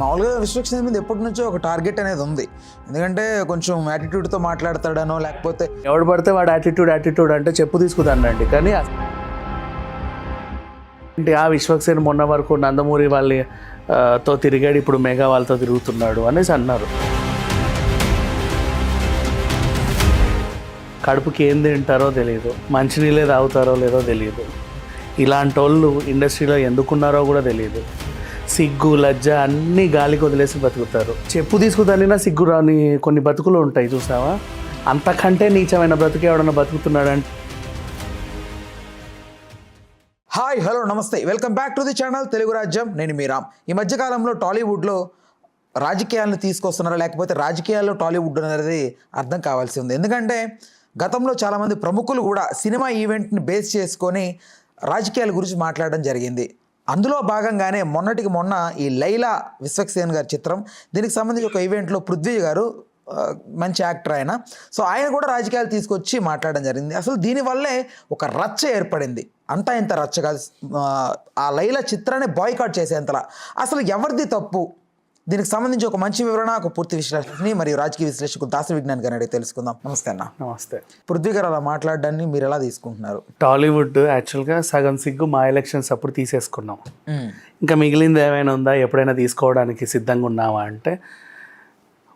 మామూలుగా విశ్వక్సేన్ మీద ఎప్పటి నుంచో ఒక టార్గెట్ అనేది ఉంది. ఎందుకంటే కొంచెం యాటిట్యూడ్తో మాట్లాడతాడనో లేకపోతే ఎవడు పడితే వాడు యాటిట్యూడ్ అంటే చెప్పు తీసుకుతానండి. కానీ ఆ విశ్వక్సేన్ మొన్న వరకు నందమూరి వాళ్ళతో తిరిగాడు, ఇప్పుడు మెగా వాళ్ళతో తిరుగుతున్నాడు అనేసి అన్నారు. కడుపుకి ఏం తింటారో తెలియదు, మంచినీళ్ళే తాగుతారో లేదో తెలియదు. ఇలాంటి వాళ్ళు ఇండస్ట్రీలో ఎందుకున్నారో కూడా తెలియదు. సిగ్గు లజ్జ అన్నీ గాలికి వదిలేసి బతుకుతారు. చెప్పు తీసుకుదానినా సిగ్గు రాని కొన్ని బతుకులు ఉంటాయి చూసావా, అంతకంటే నీచమైన బ్రతుకు ఎవడన్నా బతుకుతున్నాడంటే. హాయ్ హలో నమస్తే, welcome back to the channel Telugu రాజ్యం. నేను మీ రామ్. ఈ మధ్యకాలంలో టాలీవుడ్లో రాజకీయాలను తీసుకొస్తున్నారా లేకపోతే రాజకీయాల్లో టాలీవుడ్ అనేది అర్థం కావాల్సి ఉంది. ఎందుకంటే గతంలో చాలామంది ప్రముఖులు కూడా సినిమా ఈవెంట్ని బేస్ చేసుకొని రాజకీయాల గురించి మాట్లాడడం జరిగింది. అందులో భాగంగానే మొన్నటికి మొన్న ఈ లైలా విశ్వక్సేన్ గారి చిత్రం, దీనికి సంబంధించి ఒక ఈవెంట్లో పృథ్వీ గారు మంచి యాక్టర్ ఆయన, సో ఆయన కూడా రాజకీయాలు తీసుకొచ్చి మాట్లాడడం జరిగింది. అసలు దీనివల్లే ఒక రచ్చ ఏర్పడింది. అంతా ఇంత రచ్చ కాదు, ఆ లైలా చిత్రాన్ని బాయ్కాట్ చేసేంతలా. అసలు ఎవరిది తప్పు, దీనికి సంబంధించి ఒక మంచి వివరణ, ఒక పూర్తి విశ్లేషణని మరియు రాజకీయ విశ్లేషకులు దాస విజ్ఞాన్ గారిని అడిగి తెలుసుకుందాం. నమస్తే అన్న. నమస్తే. పృథ్వీ గారు అలా మాట్లాడడాన్ని మీరు ఎలా తీసుకుంటున్నారు? టాలీవుడ్ యాక్చువల్గా సగం సిగ్గు మా ఎలక్షన్స్ అప్పుడు తీసేసుకున్నాం. ఇంకా మిగిలింది ఏమైనా ఉందా, ఎప్పుడైనా తీసుకోవడానికి సిద్ధంగా ఉన్నావా అంటే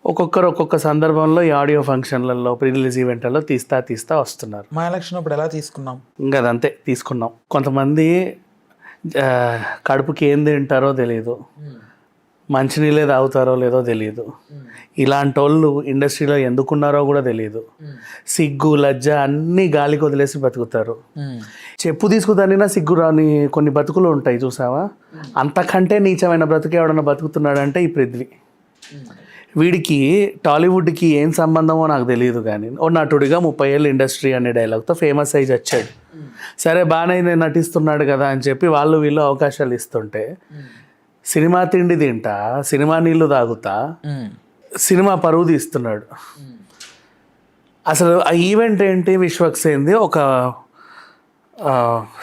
ఒక్కొక్కరు ఒక్కొక్క సందర్భంలో ఈ ఆడియో ఫంక్షన్లలో ప్రీ రిలీజ్ ఈవెంట్లలో తీస్తా వస్తున్నారు. మా ఎలక్షన్ అప్పుడు ఎలా తీసుకున్నాం? ఇంకా అదంతే తీసుకున్నాం. కొంతమంది కడుపుకి ఏం తింటారో తెలియదు, మంచినీళ్ళే తాగుతారో లేదో తెలియదు. ఇలాంటి వాళ్ళు ఇండస్ట్రీలో ఎందుకున్నారో కూడా తెలియదు. సిగ్గు లజ్జ అన్నీ గాలికి వదిలేసి బతుకుతారు. చెప్పు తీసుకుదానినా సిగ్గు రాని కొన్ని బతుకులు ఉంటాయి చూసావా, అంతకంటే నీచమైన బ్రతుకు ఎవడన్నా బతుకుతున్నాడంటే ఈ పృథ్వీ. వీడికి టాలీవుడ్కి ఏం సంబంధమో నాకు తెలియదు, కానీ ఓ నటుడిగా 30 ఏళ్ళు ఇండస్ట్రీ అనే డైలాగ్తో ఫేమస్ అయ్యి వచ్చాడు. సరే బాగానే నటిస్తున్నాడు కదా అని చెప్పి వాళ్ళు వీళ్ళు అవకాశాలు ఇస్తుంటే సినిమా తిండి తింటా, సినిమా నీళ్లు తాగుతా, సినిమా పరువు తీస్తున్నాడు. అసలు ఆ ఈవెంట్ ఏంటి? విశ్వక్సేన్ది ఒక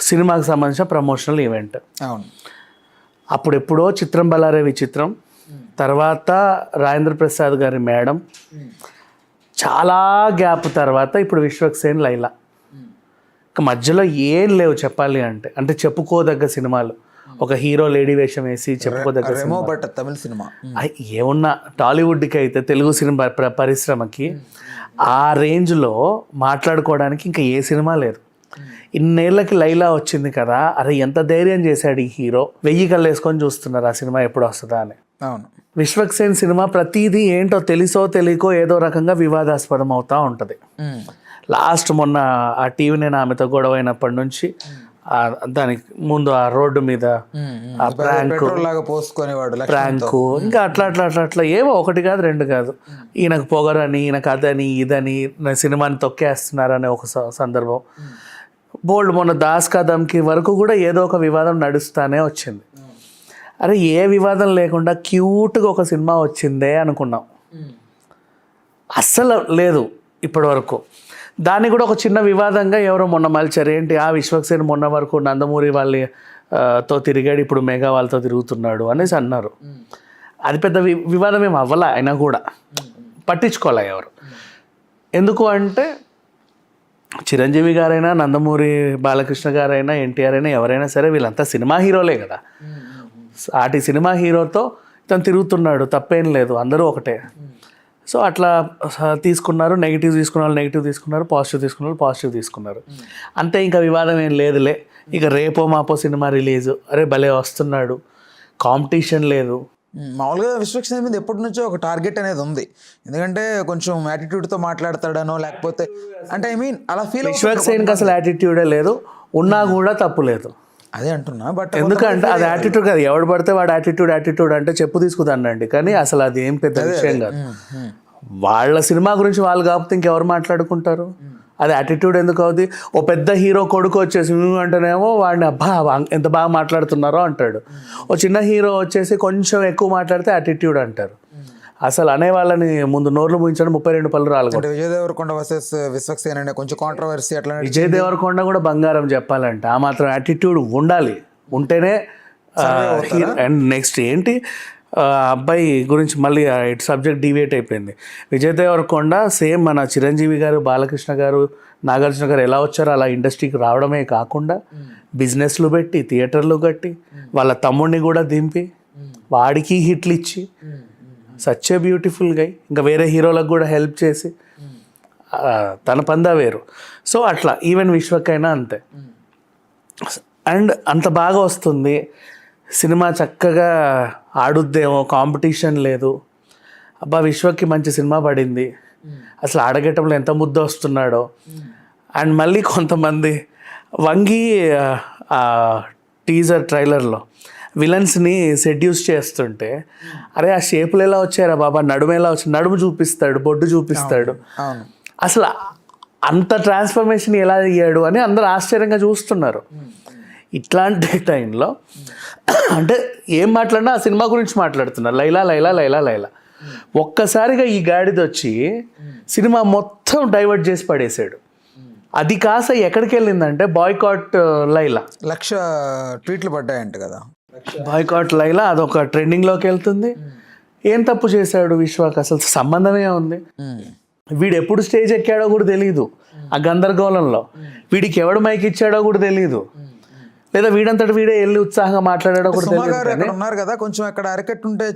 సినిమాకి సంబంధించిన ప్రమోషనల్ ఈవెంట్. అవును. అప్పుడెప్పుడో చిత్రం బలారే విచిత్రం, తర్వాత రాజేంద్ర ప్రసాద్ గారి మేడం, చాలా గ్యాప్ తర్వాత ఇప్పుడు విశ్వక్సేన్ లైలా. ఇక మధ్యలో ఏం లేవు చెప్పాలి అంటే చెప్పుకోదగ్గ సినిమాలు. ఒక హీరో లేడీ వేషం వేసి చెప్పుకోదగ్గ తమిళ సినిమా ఏమున్నా, టాలీవుడ్కి అయితే తెలుగు సినిమా పరిశ్రమకి ఆ రేంజ్లో మాట్లాడుకోవడానికి ఇంకా ఏ సినిమా లేదు. ఇన్నేళ్ళకి లైలా వచ్చింది కదా, అరే ఎంత ధైర్యం చేశాడు ఈ హీరో, 1000 కళ్ళు వేసుకొని చూస్తున్నారు ఆ సినిమా ఎప్పుడు వస్తుందా అని. అవును. విశ్వక్సేన్ సినిమా ప్రతిదీ ఏంటో తెలుసో తెలియకో ఏదో రకంగా వివాదాస్పదం అవుతూ ఉంటుంది. లాస్ట్ మొన్న ఆ టీవీ నేను ఆమెతో గొడవ అయినప్పటి నుంచి దానికి ముందు ఆ రోడ్డు మీద ఆ ప్రాంకు ఇంకా అట్లా ఏవో ఒకటి కాదు రెండు కాదు, ఈయనకు పొగరని, ఈయనకు అదని ఇదని, సినిమాని తొక్కేస్తున్నారనే ఒక సందర్భం. బోల్డ్ మొన్న దాస్ కదమ్కి వరకు కూడా ఏదో ఒక వివాదం నడుస్తూనే వచ్చింది. అరే ఏ వివాదం లేకుండా క్యూట్గా ఒక సినిమా వచ్చిందే అనుకున్నాం, అస్సలు లేదు ఇప్పటి వరకు. దాన్ని కూడా ఒక చిన్న వివాదంగా ఎవరో మొన్న మలిచారు. ఏంటి, ఆ విశ్వక్సేన్ మొన్న వరకు నందమూరి వాళ్ళతో తిరిగాడు, ఇప్పుడు మెగా వాళ్ళతో తిరుగుతున్నాడు అనేసి అన్నారు. అది పెద్ద వివాదం ఏం అవ్వాల, అయినా కూడా పట్టించుకోలే ఎవరు. ఎందుకు అంటే చిరంజీవి గారైనా, నందమూరి బాలకృష్ణ గారైనా, ఎన్టీఆర్ అయినా, ఎవరైనా సరే వీళ్ళంతా సినిమా హీరోలే కదా. ఆటి సినిమా హీరోతో తను తిరుగుతున్నాడు, తప్పేం లేదు, అందరూ ఒకటే. సో అట్లా తీసుకున్నారు. నెగిటివ్ తీసుకున్న వాళ్ళు నెగిటివ్ తీసుకున్నారు, పాజిటివ్ తీసుకున్న వాళ్ళు పాజిటివ్ తీసుకున్నారు. అంతే, ఇంకా వివాదం ఏం లేదులే. ఇక రేపో మాపో సినిమా రిలీజు, అరే భలే వస్తున్నాడు, కాంపిటీషన్ లేదు. మామూలుగా విశ్వక్సేన్ మీద ఎప్పటి నుంచో ఒక టార్గెట్ అనేది ఉంది. ఎందుకంటే కొంచెం యాటిట్యూడ్తో మాట్లాడతాడనో లేకపోతే అంటే అలా ఫీల్. విశ్వక్సేన్కి అసలు యాటిట్యూడే లేదు, ఉన్నా కూడా తప్పు లేదు. అదే అంటున్నా. బట్ ఎందుకంటే అది యాటిట్యూడ్ కాదు, ఎవడు పడితే వాడు యాటిట్యూడ్ అంటే చెప్పు తీసుకుదానండి. కానీ అసలు అది ఏం పెద్ద విషయం కాదు. వాళ్ళ సినిమా గురించి వాళ్ళు కాకపోతే ఇంకెవరు మాట్లాడుకుంటారు? అది యాటిట్యూడ్ ఎందుకు అవుతుంది? ఓ పెద్ద హీరో కొడుకు వచ్చేసి అంటేనేమో వాడిని అబ్బా ఎంత బాగా మాట్లాడుతున్నారో అంటాడు. ఓ చిన్న హీరో వచ్చేసి కొంచెం ఎక్కువ మాట్లాడితే యాటిట్యూడ్ అంటారు. అసలు అనే వాళ్ళని ముందు నోర్లు ముగించడం 32 పళ్ళు రాలగొట్టారు. విజయ్ దేవరకొండ వర్సెస్ విశ్వక్సేన్ అనే కొంచెం కాంట్రవర్సీ అట్లా. విజయ్ దేవరకొండ కూడా బంగారం చెప్పాలంటే ఆ మాత్రం యాటిట్యూడ్ ఉండాలి, ఉంటేనే. అండ్ నెక్స్ట్ ఏంటి, అబ్బాయి గురించి మళ్ళీ ఇటు సబ్జెక్ట్ డివేట్ అయిపోయింది. విజయ్ దేవరకొండ సేమ్ మన చిరంజీవి గారు, బాలకృష్ణ గారు, నాగార్జున గారు ఎలా వచ్చారో అలా ఇండస్ట్రీకి రావడమే కాకుండా బిజినెస్లు పెట్టి, థియేటర్లు కట్టి, వాళ్ళ తమ్ముడిని కూడా దింపి వాడికి హిట్లు ఇచ్చి సచ్ ఏ బ్యూటిఫుల్ గై, ఇంకా వేరే హీరోలకు కూడా హెల్ప్ చేసి తన పందా వేరు. సో అట్లా ఈవెన్ విశ్వకైనా అంతే. అండ్ అంత బాగా వస్తుంది సినిమా, చక్కగా ఆడుద్దేమో, కాంపిటీషన్ లేదు. అబ్బా విశ్వకి మంచి సినిమా పడింది, అసలు ఆడగేటంలో ఎంత ముద్ద వస్తున్నాడో. అండ్ మళ్ళీ కొంతమంది వంగి టీజర్ ట్రైలర్లో విలన్స్ని సెడ్యూస్ చేస్తుంటే, అరే ఆ షేపులు ఎలా వచ్చారా బాబా, నడుము ఎలా వచ్చి, నడుము చూపిస్తాడు, బొడ్డు చూపిస్తాడు, అసలు అంత ట్రాన్స్ఫర్మేషన్ ఎలా అయ్యాడు అని అందరూ ఆశ్చర్యంగా చూస్తున్నారు. ఇట్లాంటి టైంలో అంటే ఏం మాట్లాడినా ఆ సినిమా గురించి మాట్లాడుతున్నారు, లైలా లైలా లైలా లైలా. ఒక్కసారిగా ఈ గాడిద వచ్చి సినిమా మొత్తం డైవర్ట్ చేసి పడేశాడు. అది కాస్త ఎక్కడికి వెళ్ళిందంటే బాయ్కాట్ లైలా, 1,00,000 ట్వీట్లు పడ్డాయంట కదా. బాయ్కాట్ లైలా అదొక ట్రెండింగ్లోకి వెళ్తుంది. ఏం తప్పు చేశాడు విశ్వాక్, అసలు సంబంధమే ఉంది. వీడు ఎప్పుడు స్టేజ్ ఎక్కాడో కూడా తెలియదు ఆ గందరగోళంలో, వీడికి ఎవడు మైక్ ఇచ్చాడో కూడా తెలియదు, లేదా వీడంతటి వీడే వెళ్ళి ఉత్సాహంగా మాట్లాడాడో కూడా తెలియదు. ఉన్నారు కదా కొంచెం అక్కడ అరకెట్టుంటే.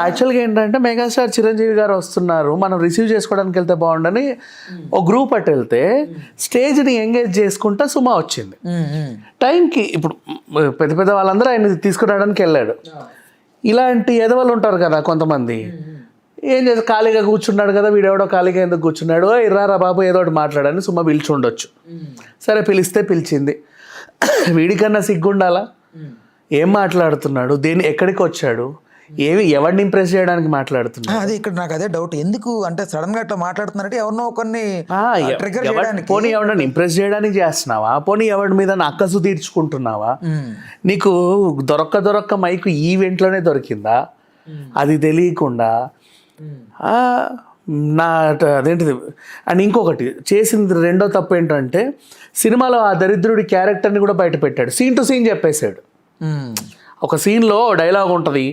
యాక్చువల్గా ఏంటంటే మెగాస్టార్ చిరంజీవి గారు వస్తున్నారు, మనం రిసీవ్ చేసుకోవడానికి వెళ్తే బాగుండని ఒక గ్రూప్ అటు వెళ్తే స్టేజ్ని ఎంగేజ్ చేసుకుంటా సుమా వచ్చింది టైంకి. ఇప్పుడు పెద్ద పెద్ద వాళ్ళందరూ ఆయన తీసుకురావడానికి వెళ్ళాడు. ఇలాంటి ఎదవలు ఉంటారు కదా కొంతమంది, ఏం చేసి ఖాళీగా కూర్చున్నాడు కదా వీడెవడో, ఖాళీగా ఎందుకు కూర్చున్నాడు, ఇర్రారా బాబు ఏదో ఒకటి మాట్లాడని సుమా పిలిచి ఉండొచ్చు. సరే పిలిస్తే పిలిచింది, వీడికన్నా సిగ్గుండాలా, ఏం మాట్లాడుతున్నాడు, దేని ఎక్కడికి వచ్చాడు, ఏమి ఎవరిని ఇంప్రెస్ చేయడానికి మాట్లాడుతున్నాడు. అది ఇక్కడ నాకు అదే డౌట్, ఎందుకు అంటే సడన్ గా అట్లా మాట్లాడుతున్నారంటే ఎవరినో కొన్ని పోనీ ఎవరిని ఇంప్రెస్ చేయడానికి చేస్తున్నావా, పోనీ ఎవరి మీద అక్కసు తీర్చుకుంటున్నావా, నీకు దొరక్క మైకు ఈవెంట్లోనే దొరికిందా, అది తెలియకుండా నా అదేంటిది. అండ్ ఇంకొకటి చేసింది రెండో తప్పు ఏంటంటే సినిమాలో ఆ దరిద్రుడి క్యారెక్టర్ని కూడా బయట పెట్టాడు, సీన్ టు సీన్ చెప్పేశాడు. ఒక సీన్లో డైలాగ్ ఉంటుంది,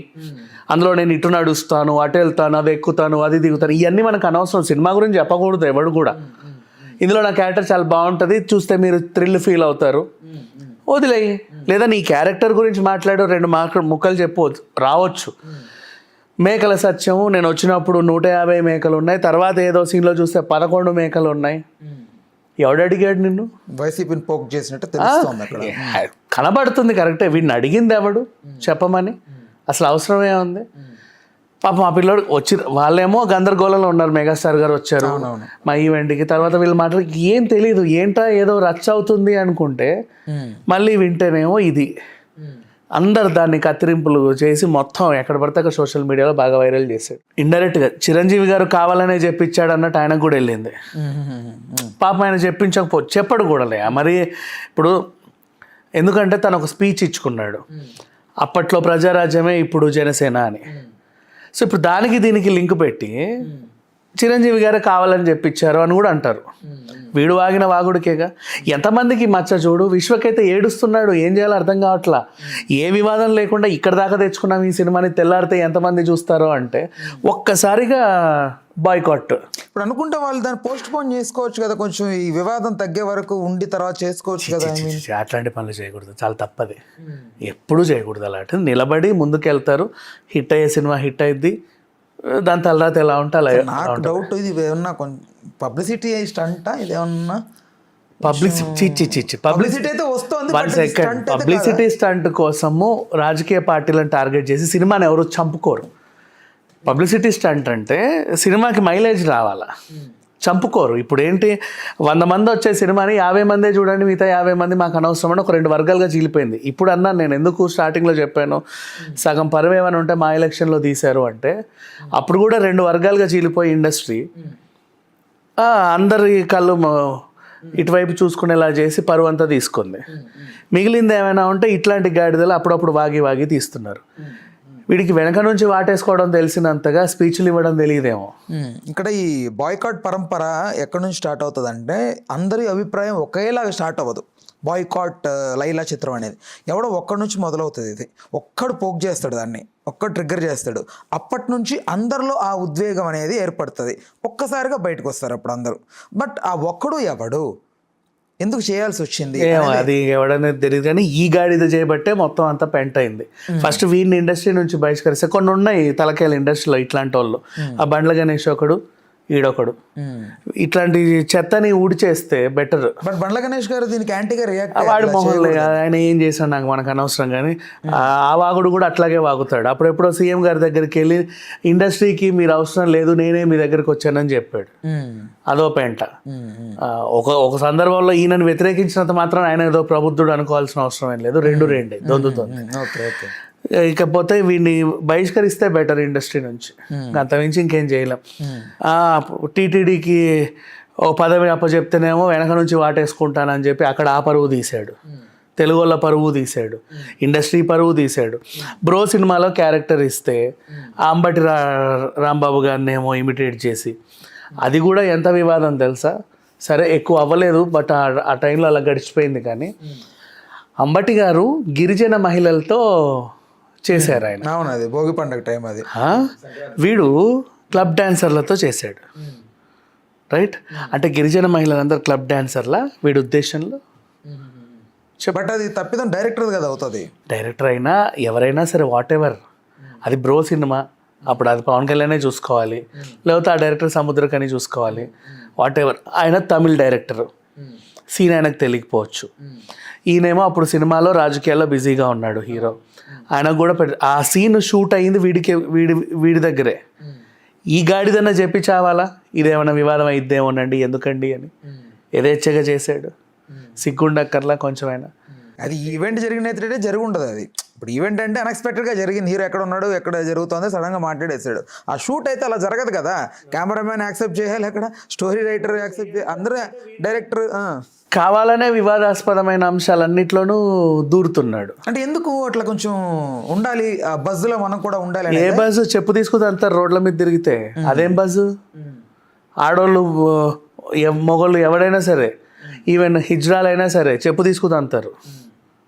అందులో నేను ఇటు నడుస్తాను, అటు వెళ్తాను, అది ఎక్కుతాను, అది దిగుతాను, ఇవన్నీ మనకు అనవసరం, సినిమా గురించి చెప్పకూడదు ఎవడు కూడా. ఇందులో నా క్యారెక్టర్ చాలా బాగుంటుంది, చూస్తే మీరు థ్రిల్ ఫీల్ అవుతారు, వదిలేయి. లేదా నీ క్యారెక్టర్ గురించి మాట్లాడు, 2 ముక్కలు చెప్పవచ్చు రావచ్చు. మేకల సత్యం, నేను వచ్చినప్పుడు 150 మేకలు ఉన్నాయి, తర్వాత ఏదో సీన్లో చూస్తే 11 మేకలు ఉన్నాయి. ఎవడు అడిగాడు నిన్ను? వైసీపీని పోక్ చేసినట్టు తెలుస్తుంది అక్కడ, కనబడుతుంది. కరెక్టే, వీడిని అడిగింది ఎవడు చెప్పమని, అసలు అవసరమే ఉంది. పాప మా పిల్లడు వచ్చి వాళ్ళేమో గందరగోళంలో ఉన్నారు, మెగాస్టార్ గారు వచ్చారు మా ఈవెంట్కి, తర్వాత వీళ్ళు మాట్లాడి ఏం తెలియదు, ఏంటా ఏదో రచ్చ అవుతుంది అనుకుంటే మళ్ళీ వింటేనేమో ఇది. అందరు దాన్ని కత్తిరింపులు చేసి మొత్తం ఎక్కడ పడితే అక్కడ సోషల్ మీడియాలో బాగా వైరల్ చేశాడు. ఇండైరెక్ట్గా చిరంజీవి గారు కావాలనే చెప్పించాడు అన్నట్టు ఆయనకు కూడా వెళ్ళింది. పాపం ఆయన చెప్పడు కూడాలే మరి. ఇప్పుడు ఎందుకంటే తను ఒక స్పీచ్ ఇచ్చుకున్నాడు, అప్పట్లో ప్రజారాజ్యమే ఇప్పుడు జనసేన అని. సో ఇప్పుడు దానికి దీనికి లింక్ పెట్టి చిరంజీవి గారే కావాలని చెప్పించారు అని కూడా అంటారు. వీడు వాగిన వాగుడికేగా. ఎంతమందికి మచ్చ చూడు, విశ్వకైతే ఏడుస్తున్నాడు, ఏం చేయాలో అర్థం కావట్లా. ఏ వివాదం లేకుండా ఇక్కడ దాకా తెచ్చుకున్నాం ఈ సినిమాని, తెల్లారితే ఎంతమంది చూస్తారో అంటే ఒక్కసారిగా బాయ్కాట్. ఇప్పుడు అనుకుంటే వాళ్ళు దాన్ని పోస్ట్ పోన్ చేసుకోవచ్చు కదా, కొంచెం ఈ వివాదం తగ్గే వరకు ఉండి తర్వాత చేసుకోవచ్చు కదా. అట్లాంటి పనులు చేయకూడదు, చాలా తప్పది, ఎప్పుడూ చేయకూడదు. అలాంటి నిలబడి ముందుకెళ్తారు, హిట్ అయ్యే సినిమా హిట్ అయ్యిద్ది, దాని తర్వాత ఎలా ఉంటే అలా. నాకు డౌట్, ఇది ఏమన్నా పబ్లిసిటీ స్టంటా, ఇదేమన్నా పబ్లిసిటీ అయితే వస్తుంది. పబ్లిసిటీ స్టంట్ కోసము రాజకీయ పార్టీలను టార్గెట్ చేసి సినిమాని ఎవరు చంపుకోరు. పబ్లిసిటీ స్టంట్ అంటే సినిమాకి మైలేజ్ రావాలా, చంపుకోరు. ఇప్పుడు ఏంటి 100 మంది వచ్చే సినిమాని 50 మందే చూడండి, మిగతా 50 మంది మాకు అనవసరం అని ఒక 2 వర్గాలుగా చీలిపోయింది. ఇప్పుడు అన్నాను నేను, ఎందుకు స్టార్టింగ్లో చెప్పాను సగం పరువేమని ఉంటే మా ఎలక్షన్లో తీశారు అంటే, అప్పుడు కూడా 2 వర్గాలుగా చీలిపోయి ఇండస్ట్రీ అందరి కళ్ళు ఇటువైపు చూసుకునేలా చేసి పరువు అంతా తీసుకుంది. మిగిలింది ఏమైనా ఉంటే ఇట్లాంటి గాడిదలు అప్పుడప్పుడు వాగి తీస్తున్నారు. వీడికి వెనక నుంచి వాటేసుకోవడం తెలిసినంతగా స్పీచ్లు ఇవ్వడం తెలియదేమో. ఇక్కడ ఈ బాయ్కాట్ పరంపర ఎక్కడి నుంచి స్టార్ట్ అవుతుంది అంటే, అందరి అభిప్రాయం ఒకేలాగా స్టార్ట్ అవ్వదు. బాయ్కాట్ లైలా చిత్రం అనేది ఎవడో ఒక్కడి నుంచి మొదలవుతుంది. ఇది ఒక్కడు పోక్ చేస్తాడు దాన్ని, ఒక్క ట్రిగ్గర్ చేస్తాడు. అప్పటి నుంచి అందరిలో ఆ ఉద్వేగం అనేది ఏర్పడుతుంది. ఒక్కసారిగా బయటకు వస్తారు అప్పుడు అందరూ. బట్ ఆ ఒక్కడు ఎవడు, ఎందుకు చేయాల్సి వచ్చింది అది ఎవడనేది తెలియదు, కానీ ఈ గాడిద చేయబట్టే మొత్తం అంతా పెంట్ అయింది. ఫస్ట్ వీడిని ఇండస్ట్రీ నుంచి బహిష్కరిస్తే కొన్ని ఉన్నాయి తలకాయలు ఇండస్ట్రీలో ఇట్లాంటి వాళ్ళు. ఆ బండ్ల గణేష్ ఒకడు, ఈడొకడు. ఇట్లాంటి చెత్తని ఊడిచేస్తే బెటర్. బట్ బండ్ల గణేష్ గారు దీనికి యాంటీగా రియాక్ట్ వాడి మొహంలో ఆయన ఏం చేశాడు నాకు మనకు అనవసరం, కానీ ఆ వాగుడు కూడా అట్లాగే వాగుతాడు. అప్పుడెప్పుడో సీఎం గారి దగ్గరికి వెళ్ళి ఇండస్ట్రీకి మీరు అవసరం లేదు, నేనే మీ దగ్గరికి వచ్చానని చెప్పాడు. అదో పెంట. ఒక సందర్భంలో ఈయనను వ్యతిరేకించినంత మాత్రం ఆయన ఏదో ప్రబుద్ధుడు అనుకోవాల్సిన అవసరం ఏం లేదు. రెండే దొందుతుంది. ఇకపోతే వీడిని బహిష్కరిస్తే బెటర్ ఇండస్ట్రీ నుంచి, అంతమించి ఇంకేం చేయలేం. టీటీడీకి ఓ పదవి అప్పచెప్తేనేమో వెనక నుంచి వాటేసుకుంటానని చెప్పి అక్కడ ఆ పరువు తీశాడు, తెలుగు వాళ్ళ పరువు తీశాడు, ఇండస్ట్రీ పరువు తీశాడు. బ్రో సినిమాలో క్యారెక్టర్ ఇస్తే అంబటి రాంబాబు గారిని ఏమో ఇమిటేట్ చేసి, అది కూడా ఎంత వివాదం తెలుసా. సరే ఎక్కువ అవ్వలేదు, బట్ ఆ టైంలో అలా గడిచిపోయింది. కానీ అంబటి గారు గిరిజన మహిళలతో చేశారు ఆయన. అవును, అది భోగి పండుగ టైం అది. వీడు క్లబ్ డాన్సర్లతో చేశాడు, రైట్? అంటే గిరిజన మహిళలందరూ క్లబ్ డాన్సర్లా వీడి ఉద్దేశంలో. బట్ అది తప్పిదం డైరెక్టర్ కదా అవుతుంది. డైరెక్టర్ అయినా ఎవరైనా సరే వాట్ ఎవర్, అది బ్రో సినిమా, అప్పుడు అది పవన్ కళ్యాణే చూసుకోవాలి, లేకపోతే ఆ డైరెక్టర్ సముద్రకని చూసుకోవాలి. వాట్ ఎవర్, ఆయన తమిళ్ డైరెక్టర్, సీన్ ఆయనకు తెలియకపోవచ్చు. ఈయనేమో అప్పుడు సినిమాలో రాజకీయాల్లో బిజీగా ఉన్నాడు హీరో. ఆయనకు కూడా ఆ సీన్ షూట్ అయ్యింది వీడి దగ్గరే. ఈ గాడిదన్నా చెప్పి చావాలా, ఇదేమన్నా వివాదం అయిద్దేమోనండి ఎందుకండి అని యథేచ్ఛగా చేశాడు. సిగ్గుండక్కర్లా కొంచెమైనా. అది ఈవెంట్ జరిగినట్టే జరిగి ఉంటుంది. అది ఇప్పుడు ఈవెంట్ అంటే అన్ఎక్స్పెక్టెడ్గా జరిగింది. హీరో ఎక్కడ ఉన్నాడు, ఎక్కడ జరుగుతుందో సడన్గా మాట్లాడేసాడు. ఆ షూట్ అయితే అలా జరగదు కదా. కెమెరామ్యాన్ యాక్సెప్ట్ చేయాలి, అక్కడ స్టోరీ రైటర్ యాక్సెప్ట్ చేయాలి, అందరూ డైరెక్టర్ కావాలనే వివాదాస్పదమైన అంశాలన్నిట్లోనూ దూరుతున్నాడు. అంటే ఎందుకు అట్లా కొంచెం ఉండాలి, ఆ బజ్లో మనం కూడా ఉండాలి. ఏ బజ్ చెప్పు తీసుకుని అంటారు రోడ్ల మీద తిరిగితే, అదేం బజ్? ఆడోళ్ళు మొగోళ్ళు ఎవడైనా సరే, ఈవెన్ హిజ్రాలైనా సరే చెప్పు తీసుకుని అంటారు.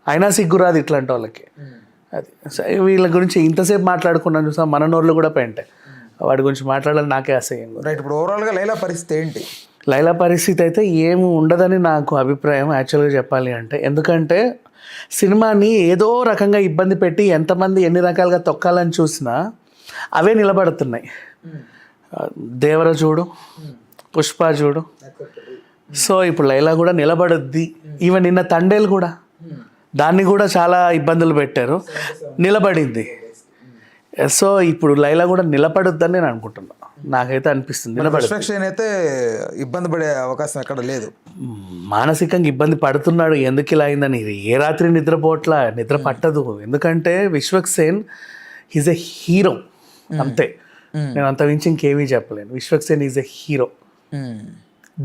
అయినా సిగ్గురాదు ఇట్లాంటి వాళ్ళకి. అది వీళ్ళ గురించి ఇంతసేపు మాట్లాడుకున్నాను చూసా, మన నోళ్ళు కూడా పెంటే వాడి గురించి మాట్లాడాలి నాకే అసహ్యం. రైట్. ఇప్పుడు ఓవరాల్గా లైలా పరిస్థితి ఏంటి? లైలా పరిస్థితి అయితే ఏమి ఉండదని నాకు అభిప్రాయం యాక్చువల్గా చెప్పాలి అంటే. ఎందుకంటే సినిమాని ఏదో రకంగా ఇబ్బంది పెట్టి ఎంతమంది ఎన్ని రకాలుగా తొక్కాలని చూసినా అవే నిలబడుతున్నాయి. దేవర చూడు, పుష్ప చూడు. సో ఇప్పుడు లైలా కూడా నిలబడుద్ది. ఈవెన్ నిన్న తండేలు కూడా, దాన్ని కూడా చాలా ఇబ్బందులు పెట్టారు, నిలబడింది. సో ఇప్పుడు లైలా కూడా నిలబడుద్దని నేను అనుకుంటున్నా, నాకైతే అనిపిస్తుంది. అయితే ఇబ్బంది పడే అవకాశం ఎక్కడ లేదు. మానసికంగా ఇబ్బంది పడుతున్నాడు. ఎందుకు ఇలా అయిందని, ఏ రాత్రి నిద్రపోట్లా, నిద్ర పట్టదు. ఎందుకంటే విశ్వక్సేన్ ఈజ్ ఎ హీరో, అంతే. నేను అంత మించి ఇంకేమీ చెప్పలేను. Vishwaksen is a hero,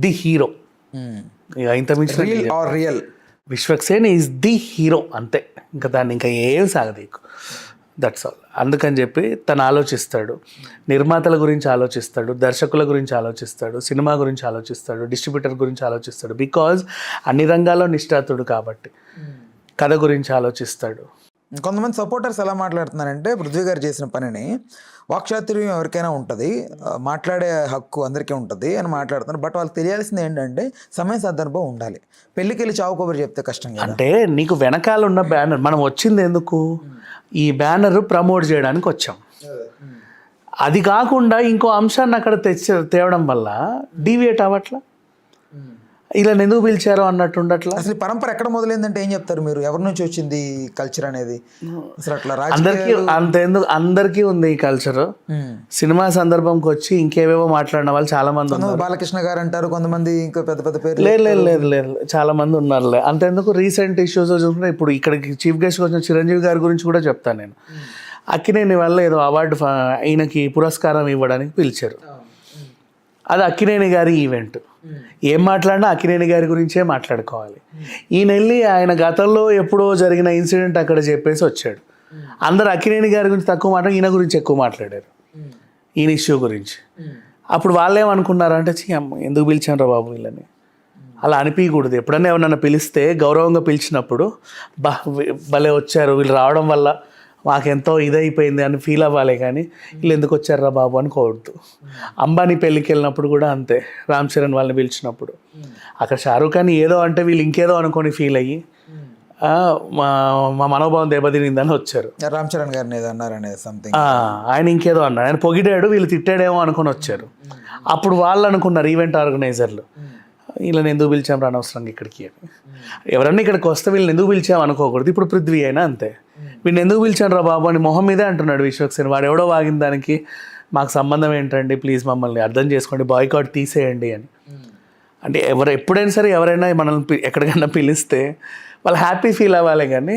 the hero. ఇంత మించి real Vishwaksen is the hero, అంతే. ఇంకా దాన్ని ఇంకా ఏం సాగదు, దట్స్ ఆల్. అందుకని చెప్పి తను ఆలోచిస్తాడు, నిర్మాతల గురించి ఆలోచిస్తాడు, దర్శకుల గురించి ఆలోచిస్తాడు, సినిమా గురించి ఆలోచిస్తాడు, డిస్ట్రిబ్యూటర్ గురించి ఆలోచిస్తాడు. బికాజ్ అన్ని రంగాల్లో నిష్ఠాతుడు కాబట్టి కథ గురించి ఆలోచిస్తాడు. కొంతమంది సపోర్టర్స్ ఎలా మాట్లాడుతున్నారంటే, పృథ్వీ గారు చేసిన పనిని వాక్చాతుర్యం ఎవరికైనా ఉంటుంది, మాట్లాడే హక్కు అందరికీ ఉంటుంది అని మాట్లాడుతున్నారు. బట్ వాళ్ళకి తెలియాల్సింది ఏంటంటే సమయ సందర్భం ఉండాలి. పెళ్ళికి వెళ్ళి చావు కబురు చెప్తే కష్టం కదా. అంటే నీకు వెనకాల ఉన్న బ్యానర్, మనం వచ్చింది ఎందుకు, ఈ బ్యానర్ ప్రమోట్ చేయడానికి వచ్చాం. అది కాకుండా ఇంకో అంశాన్ని అక్కడ తేవడం వల్ల డీవియేట్ అవ్వట్లా, ఇలా ఎందుకు పిలిచారో అన్నట్టు ఉండట్లా. అసలు పరంపర ఎక్కడ మొదలైందంటే ఏం చెప్తారు మీరు? ఎవరి నుంచి వచ్చింది కల్చర్ అనేది? అసలు అట్లా అందరికీ అంతెందుకు, అందరికీ ఉంది ఈ కల్చర్. సినిమా సందర్భంకి వచ్చి ఇంకేవేవో మాట్లాడిన వాళ్ళు చాలా మంది ఉన్నారు. బాలకృష్ణ గారు అంటారు, కొంతమంది ఇంకా పెద్ద పెద్ద పేరు. లేదు చాలా మంది ఉన్నారులే. అంతెందుకు రీసెంట్ ఇష్యూస్ చూసుకుంటే ఇప్పుడు ఇక్కడికి చీఫ్ గెస్ట్ వచ్చిన చిరంజీవి గారి గురించి కూడా చెప్తాను నేను. అక్కినేని వల్ల ఏదో అవార్డు ఈయనకి పురస్కారం ఇవ్వడానికి పిలిచారు. అది అక్కినేని గారి ఈవెంట్. ఏం మాట్లాడినా అక్కినేని గారి గురించే మాట్లాడుకోవాలి. ఈయన వెళ్ళి ఆయన గతంలో ఎప్పుడో జరిగిన ఇన్సిడెంట్ అక్కడ చెప్పేసి వచ్చాడు. అందరు అక్కినేని గారి గురించి తక్కువ మాట్లాడి ఈయన గురించి ఎక్కువ మాట్లాడారు, ఈయన ఇష్యూ గురించి. అప్పుడు వాళ్ళేమనుకున్నారంటే, ఎందుకు పిలిచాను రా బాబు వీళ్ళని, అలా అనిపించకూడదు. ఎప్పుడన్నా ఎవరన్నా పిలిస్తే గౌరవంగా పిలిచినప్పుడు భలే వచ్చారు, వీళ్ళు రావడం వల్ల మాకెంతో ఇదైపోయింది అని ఫీల్ అవ్వాలి కానీ వీళ్ళు ఎందుకు వచ్చారా బాబు అని కోరుతూ. అంబానీ పెళ్ళికి వెళ్ళినప్పుడు కూడా అంతే, రామ్ చరణ్ వాళ్ళని పిలిచినప్పుడు అక్కడ షారూఖ్ ఖాన్ ఏదో అంటే వీళ్ళు ఇంకేదో అనుకొని ఫీల్ అయ్యి మా మా మనోభావం దెబ్బతినిందని వచ్చారు. రామ్ చరణ్ గారిని ఏదో అన్నారనేది సంథింగ్. ఆయన ఇంకేదో అన్నారు, ఆయన పొగిడాడు, వీళ్ళు తిట్టాడేమో అనుకొని వచ్చారు. అప్పుడు వాళ్ళు అనుకున్నారు ఈవెంట్ ఆర్గనైజర్లు, వీళ్ళని ఎందుకు పిలిచాం అనవసరంగా ఇక్కడికి అని. ఎవరన్నా ఇక్కడికి వస్తే వీళ్ళని ఎందుకు పిలిచాం అనుకోకూడదు. ఇప్పుడు పృథ్వీ అయినా అంతే, వీడిని ఎందుకు పిలిచాను రా బాబు అని మొహం మీదే అంటున్నాడు విశ్వక్సేన్. వాడు ఎవడో వాగిన దానికి మాకు సంబంధం ఏంటండి, ప్లీజ్ మమ్మల్ని అర్థం చేసుకోండి, బాయ్కాట్ తీసేయండి అని. అంటే ఎప్పుడైనా సరే ఎవరైనా మనల్ని ఎక్కడికైనా పిలిస్తే వాళ్ళు హ్యాపీ ఫీల్ అవ్వాలి కానీ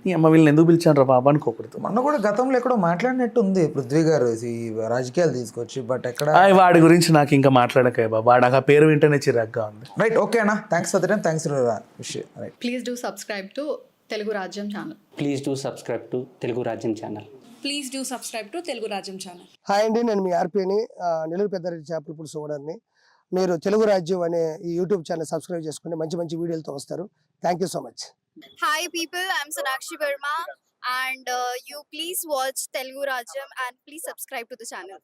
ఈ అమ్మ వీళ్ళని ఎందుకు పిలిచాను రా బాబు అనుకోకూడదు. మొన్న కూడా గతంలో ఎక్కడో మాట్లాడినట్టు ఉంది పృథ్వీ గారు ఈ రాజకీయాలు తీసుకొచ్చి, బట్ ఎక్కడ వాడి గురించి నాకు ఇంకా మాట్లాడక బాబా, నాకు ఆ పేరు వింటేనే చిరాగ్గా ఉంది. రైట్, ఓకే అన్న, thanks for the time, thanks for విషయం. Right, Please do subscribe to Telugu Rajyam channel. Please do subscribe to Telugu Rajyam channel. Please do subscribe to Telugu Rajyam channel. Hi అండి, నేను మీ ఆర్పీని, నెల్లూరు పెద్దారెడ్డి చేపల పులుసు ఓనర్ని. మీరు తెలుగు రాజ్యం అనే ఈ యూట్యూబ్ ఛానల్ సబ్స్క్రైబ్ చేసుకుని మంచి మంచి వీడియోలతో వస్తారు. Thank you so much. Hi people, I'm Sonakshi Verma and you please watch Telugu Rajyam and please subscribe to the channel.